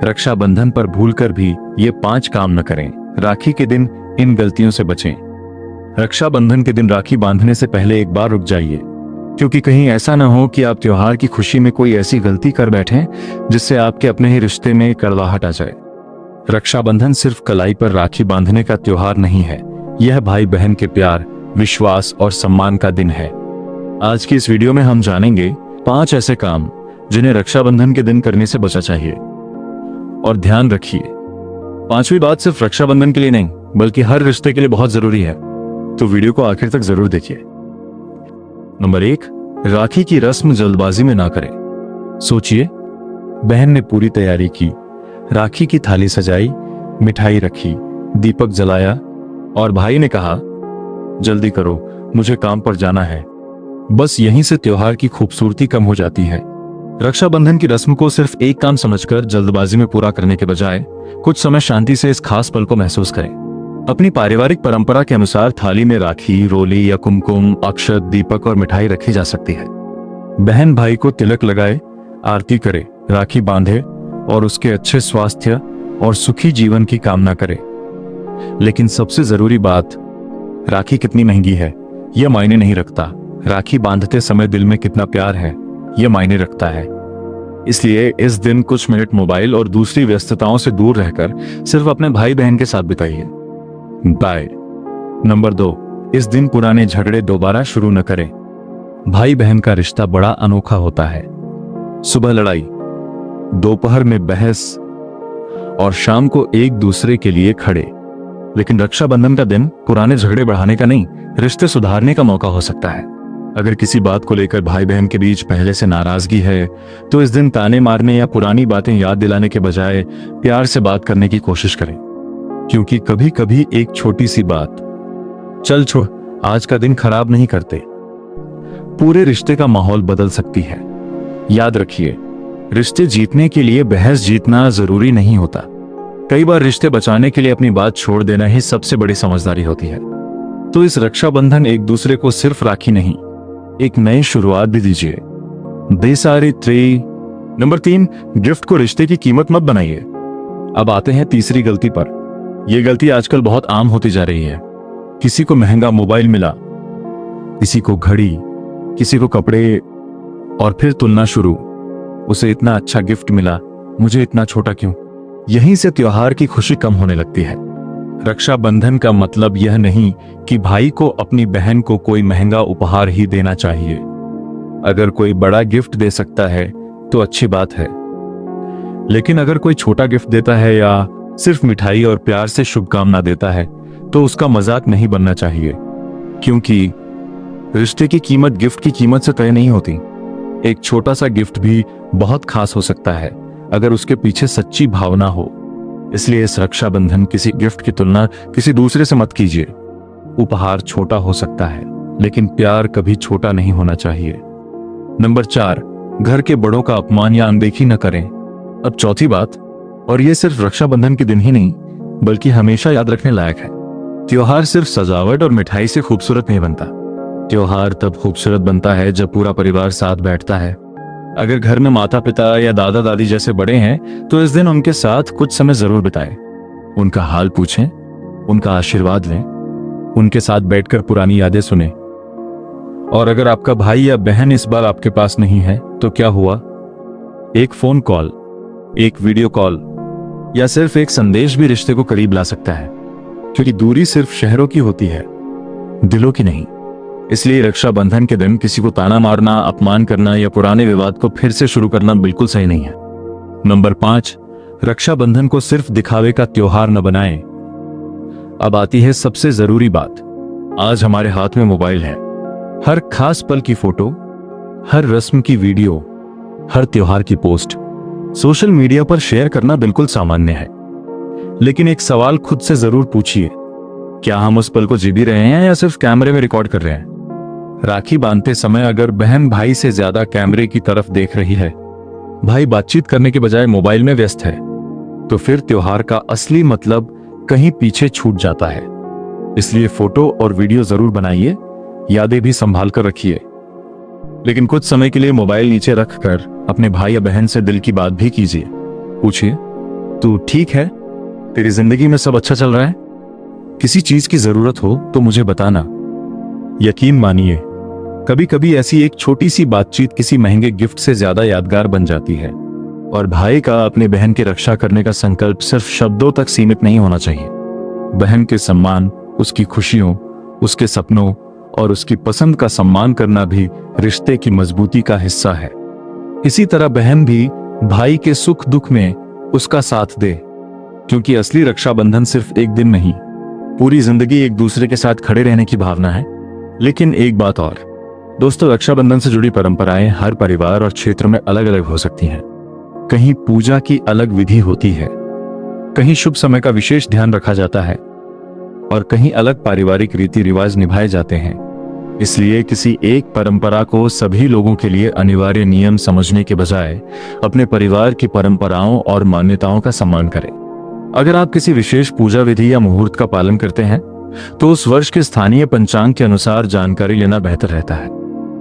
रक्षाबंधन पर भूलकर भी ये 5 काम न करें। राखी के दिन इन गलतियों से बचें। रक्षाबंधन के दिन राखी बांधने से पहले एक बार रुक जाइए, क्योंकि कहीं ऐसा न हो कि आप त्योहार की खुशी में कोई ऐसी गलती कर बैठें जिससे आपके अपने ही रिश्ते में कड़वाहट आ जाए। रक्षाबंधन सिर्फ कलाई पर राखी बांधने का त्योहार नहीं है, यह भाई बहन के प्यार, विश्वास और सम्मान का दिन है। आज की इस वीडियो में हम जानेंगे 5 ऐसे काम जिन्हें रक्षाबंधन के दिन करने से बचना चाहिए। और ध्यान रखिए, 5वीं बात सिर्फ रक्षाबंधन के लिए नहीं बल्कि हर रिश्ते के लिए बहुत जरूरी है, तो वीडियो को आखिर तक जरूर देखिए। नंबर 1, राखी की रस्म जल्दबाजी में ना करें। सोचिए, बहन ने पूरी तैयारी की, राखी की थाली सजाई, मिठाई रखी, दीपक जलाया और भाई ने कहा जल्दी करो, मुझे काम पर जाना है। बस यहीं से त्योहार की खूबसूरती कम हो जाती है। रक्षाबंधन की रस्म को सिर्फ एक काम समझकर जल्दबाजी में पूरा करने के बजाय कुछ समय शांति से इस खास पल को महसूस करें। अपनी पारिवारिक परंपरा के अनुसार थाली में राखी, रोली या कुमकुम, अक्षत, दीपक और मिठाई रखी जा सकती है। बहन भाई को तिलक लगाए, आरती करे, राखी बांधे और उसके अच्छे स्वास्थ्य और सुखी जीवन की कामना करे। लेकिन सबसे जरूरी बात, राखी कितनी महंगी है यह मायने नहीं रखता, राखी बांधते समय दिल में कितना प्यार है यह मायने रखता है। इसलिए इस दिन कुछ मिनट मोबाइल और दूसरी व्यस्तताओं से दूर रहकर सिर्फ अपने भाई बहन के साथ बिताइए। बाय। नंबर 2, इस दिन पुराने झगड़े दोबारा शुरू न करें। भाई बहन का रिश्ता बड़ा अनोखा होता है। सुबह लड़ाई, दोपहर में बहस और शाम को एक दूसरे के लिए खड़े। लेकिन रक्षाबंधन का दिन पुराने झगड़े बढ़ाने का नहीं, रिश्ते सुधारने का मौका हो सकता है। अगर किसी बात को लेकर भाई बहन के बीच पहले से नाराजगी है तो इस दिन ताने मारने या पुरानी बातें याद दिलाने के बजाय प्यार से बात करने की कोशिश करें, क्योंकि कभी कभी एक छोटी सी बात, चल छोड़ आज का दिन खराब नहीं करते, पूरे रिश्ते का माहौल बदल सकती है। याद रखिए, रिश्ते जीतने के लिए बहस जीतना जरूरी नहीं होता। कई बार रिश्ते बचाने के लिए अपनी बात छोड़ देना ही सबसे बड़ी समझदारी होती है। तो इस रक्षाबंधन एक दूसरे को सिर्फ राखी नहीं, एक नई शुरुआत भी दीजिए। नंबर 3, गिफ्ट को रिश्ते की कीमत मत बनाइए। अब आते हैं तीसरी गलती पर। यह गलती आजकल बहुत आम होती जा रही है। किसी को महंगा मोबाइल मिला, किसी को घड़ी, किसी को कपड़े और फिर तुलना शुरू, उसे इतना अच्छा गिफ्ट मिला, मुझे इतना छोटा क्यों। यहीं से त्योहार की खुशी कम होने लगती है। रक्षाबंधन का मतलब यह नहीं कि भाई को अपनी बहन को कोई महंगा उपहार ही देना चाहिए। अगर कोई बड़ा गिफ्ट दे सकता है तो अच्छी बात है, लेकिन अगर कोई छोटा गिफ्ट देता है या सिर्फ मिठाई और प्यार से शुभकामना देता है तो उसका मजाक नहीं बनना चाहिए, क्योंकि रिश्ते की कीमत गिफ्ट की कीमत से तय नहीं होती। एक छोटा सा गिफ्ट भी बहुत खास हो सकता है अगर उसके पीछे सच्ची भावना हो। इसलिए इस रक्षाबंधन किसी गिफ्ट की तुलना किसी दूसरे से मत कीजिए। उपहार छोटा हो सकता है, लेकिन प्यार कभी छोटा नहीं होना चाहिए। नंबर 4, घर के बड़ों का अपमान या अनदेखी न करें। अब चौथी बात, और यह सिर्फ रक्षाबंधन के दिन ही नहीं बल्कि हमेशा याद रखने लायक है। त्योहार सिर्फ सजावट और मिठाई से खूबसूरत नहीं बनता। त्योहार तब खूबसूरत बनता है जब पूरा परिवार साथ बैठता है। अगर घर में माता पिता या दादा दादी जैसे बड़े हैं तो इस दिन उनके साथ कुछ समय जरूर बिताएं। उनका हाल पूछें, उनका आशीर्वाद लें, उनके साथ बैठकर पुरानी यादें सुनें। और अगर आपका भाई या बहन इस बार आपके पास नहीं है तो क्या हुआ, एक फोन कॉल, एक वीडियो कॉल या सिर्फ एक संदेश भी रिश्ते को करीब ला सकता है, क्योंकि दूरी सिर्फ शहरों की होती है, दिलों की नहीं। इसलिए रक्षाबंधन के दिन किसी को ताना मारना, अपमान करना या पुराने विवाद को फिर से शुरू करना बिल्कुल सही नहीं है। नंबर 5, रक्षाबंधन को सिर्फ दिखावे का त्योहार न बनाएं। अब आती है सबसे जरूरी बात। आज हमारे हाथ में मोबाइल है। हर खास पल की फोटो, हर रस्म की वीडियो, हर त्योहार की पोस्ट सोशल मीडिया पर शेयर करना बिल्कुल सामान्य है। लेकिन एक सवाल खुद से जरूर पूछिए, क्या हम उस पल को जी भी रहे हैं या सिर्फ कैमरे में रिकॉर्ड कर रहे हैं। राखी बांधते समय अगर बहन भाई से ज्यादा कैमरे की तरफ देख रही है, भाई बातचीत करने के बजाय मोबाइल में व्यस्त है, तो फिर त्योहार का असली मतलब कहीं पीछे छूट जाता है। इसलिए फोटो और वीडियो जरूर बनाइए, यादें भी संभाल कर रखिए, लेकिन कुछ समय के लिए मोबाइल नीचे रखकर अपने भाई या बहन से दिल की बात भी कीजिए। पूछिए, तू ठीक है? तेरी जिंदगी में सब अच्छा चल रहा है? किसी चीज की जरूरत हो तो मुझे बताना। यकीन मानिए, कभी कभी ऐसी एक छोटी सी बातचीत किसी महंगे गिफ्ट से ज्यादा यादगार बन जाती है। और भाई का अपने बहन की रक्षा करने का संकल्प सिर्फ शब्दों तक सीमित नहीं होना चाहिए। बहन के सम्मान, उसकी खुशियों, उसके सपनों और उसकी पसंद का सम्मान करना भी रिश्ते की मजबूती का हिस्सा है। इसी तरह बहन भी भाई के सुख दुख में उसका साथ दे, क्योंकि असली रक्षाबंधन सिर्फ एक दिन नहीं, पूरी जिंदगी एक दूसरे के साथ खड़े रहने की भावना है। लेकिन एक बात और दोस्तों, रक्षाबंधन से जुड़ी परंपराएं हर परिवार और क्षेत्र में अलग अलग हो सकती हैं। कहीं पूजा की अलग विधि होती है, कहीं शुभ समय का विशेष ध्यान रखा जाता है और कहीं अलग पारिवारिक रीति रिवाज निभाए जाते हैं। इसलिए किसी एक परंपरा को सभी लोगों के लिए अनिवार्य नियम समझने के बजाय अपने परिवार की परंपराओं और मान्यताओं का सम्मान करें। अगर आप किसी विशेष पूजा विधि या मुहूर्त का पालन करते हैं तो उस वर्ष के स्थानीय पंचांग के अनुसार जानकारी लेना बेहतर रहता है।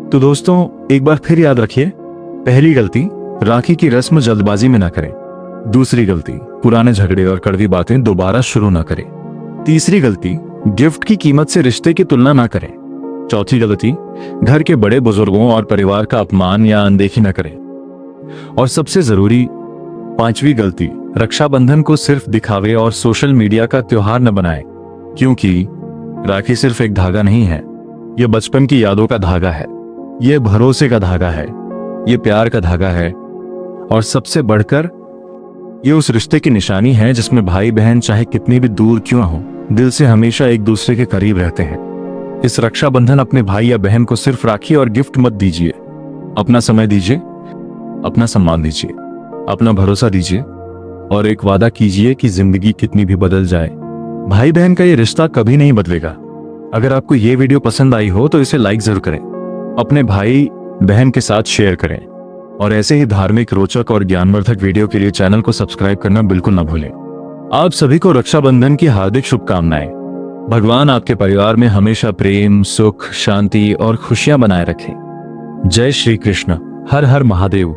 तो दोस्तों, एक बार फिर याद रखिए, पहली गलती, राखी की रस्म जल्दबाजी में ना करें। दूसरी गलती, पुराने झगड़े और कड़वी बातें दोबारा शुरू ना करें। तीसरी गलती, गिफ्ट की कीमत से रिश्ते की तुलना ना करें। चौथी गलती, घर के बड़े बुजुर्गों और परिवार का अपमान या अनदेखी न करें। और सबसे जरूरी, पांचवी गलती, रक्षाबंधन को सिर्फ दिखावे और सोशल मीडिया का त्योहार न बनाएं, क्योंकि राखी सिर्फ एक धागा नहीं है, यह बचपन की यादों का धागा है, यह भरोसे का धागा है, यह प्यार का धागा है और सबसे बढ़कर यह उस रिश्ते की निशानी है जिसमें भाई बहन चाहे कितनी भी दूर क्यों हो, दिल से हमेशा एक दूसरे के करीब रहते हैं। इस रक्षाबंधन अपने भाई या बहन को सिर्फ राखी और गिफ्ट मत दीजिए, अपना समय दीजिए, अपना सम्मान दीजिए, अपना भरोसा दीजिए और एक वादा कीजिए कि जिंदगी कितनी भी बदल जाए, भाई बहन का ये रिश्ता कभी नहीं बदलेगा। अगर आपको ये वीडियो पसंद आई हो तो इसे लाइक जरूर करें, अपने भाई बहन के साथ शेयर करें और ऐसे ही धार्मिक, रोचक और ज्ञानवर्धक वीडियो के लिए चैनल को सब्सक्राइब करना बिल्कुल ना भूलें। आप सभी को रक्षाबंधन की हार्दिक शुभकामनाएं। भगवान आपके परिवार में हमेशा प्रेम, सुख, शांति और खुशियां बनाए रखें। जय श्री कृष्ण। हर हर महादेव।